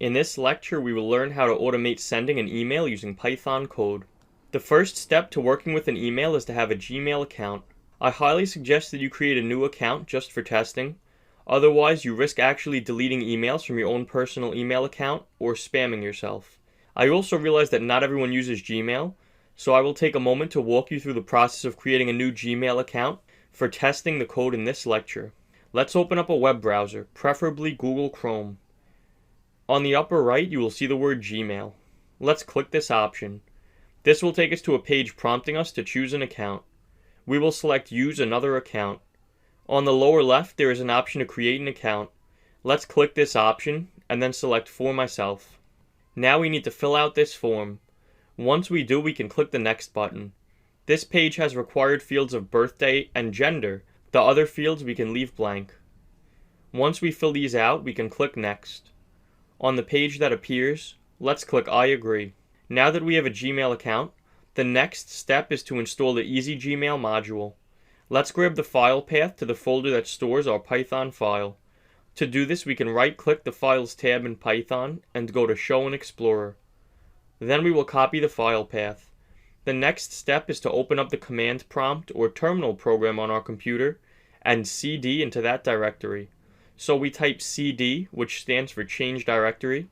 In this lecture, we will learn how to automate sending an email using Python code. The first step to working with an email is to have a Gmail account. I highly suggest that you create a new account just for testing. Otherwise, you risk actually deleting emails from your own personal email account or spamming yourself. I also realize that not everyone uses Gmail, so I will take a moment to walk you through the process of creating a new Gmail account for testing the code in this lecture. Let's open up a web browser, preferably Google Chrome. On the upper right, you will see the word Gmail. Let's click this option. This will take us to a page prompting us to choose an account. We will select Use Another Account. On the lower left, there is an option to create an account. Let's click this option and then select For Myself. Now we need to fill out this form. Once we do, we can click the Next button. This page has required fields of birthday and gender. The other fields we can leave blank. Once we fill these out, we can click Next. On the page that appears, let's click I agree. Now that we have a Gmail account, the next step is to install the EasyGmail module. Let's grab the file path to the folder that stores our Python file. To do this, we can right-click the Files tab in Python and go to Show in Explorer. Then we will copy the file path. The next step is to open up the command prompt or terminal program on our computer and cd into that directory. So we type cd, which stands for change directory,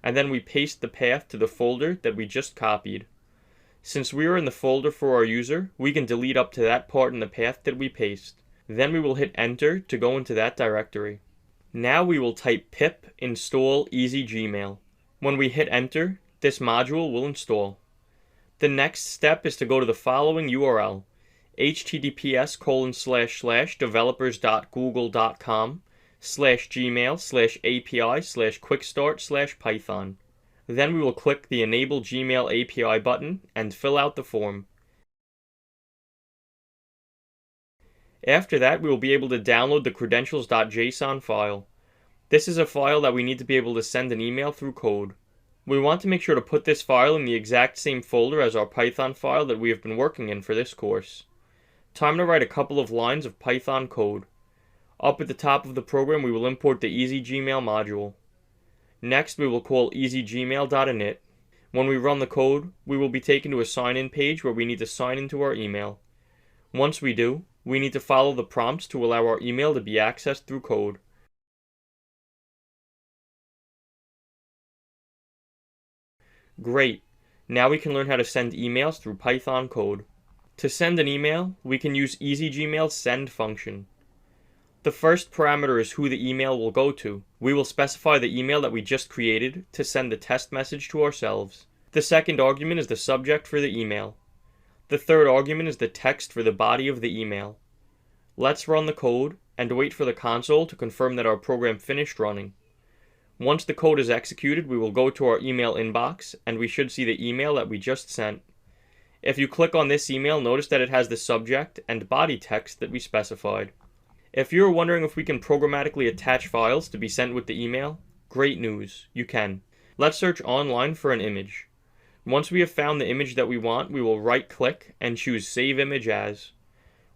and then we paste the path to the folder that we just copied. Since we are in the folder for our user, we can delete up to that part in the path that we paste. Then we will hit enter to go into that directory. Now we will type pip install EasyGmail. When we hit enter, this module will install. The next step is to go to the following URL, https://developers.google.com/gmail/api/quickstart/python. Then we will click the Enable Gmail API button and fill out the form. After that, we will be able to download the credentials.json file. This is a file that we need to be able to send an email through code. We want to make sure to put this file in the exact same folder as our Python file that we have been working in for this course. Time to write a couple of lines of Python code. Up at the top of the program, we will import the EasyGmail module. Next, we will call easygmail.init. When we run the code, we will be taken to a sign-in page where we need to sign into our email. Once we do, we need to follow the prompts to allow our email to be accessed through code. Great! Now we can learn how to send emails through Python code. To send an email, we can use EasyGmail's send function. The first parameter is who the email will go to. We will specify the email that we just created to send the test message to ourselves. The second argument is the subject for the email. The third argument is the text for the body of the email. Let's run the code and wait for the console to confirm that our program finished running. Once the code is executed, we will go to our email inbox and we should see the email that we just sent. If you click on this email, notice that it has the subject and body text that we specified. If you're wondering if we can programmatically attach files to be sent with the email, great news, you can. Let's search online for an image. Once we have found the image that we want, we will right-click and choose Save Image As.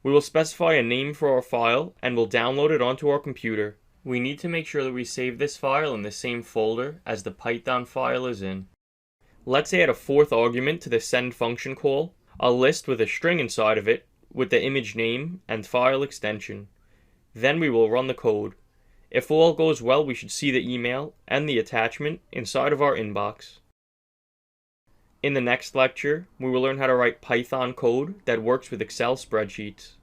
We will specify a name for our file and will download it onto our computer. We need to make sure that we save this file in the same folder as the Python file is in. Let's add a fourth argument to the send function call, a list with a string inside of it with the image name and file extension. Then we will run the code. If all goes well, we should see the email and the attachment inside of our inbox. In the next lecture, we will learn how to write Python code that works with Excel spreadsheets.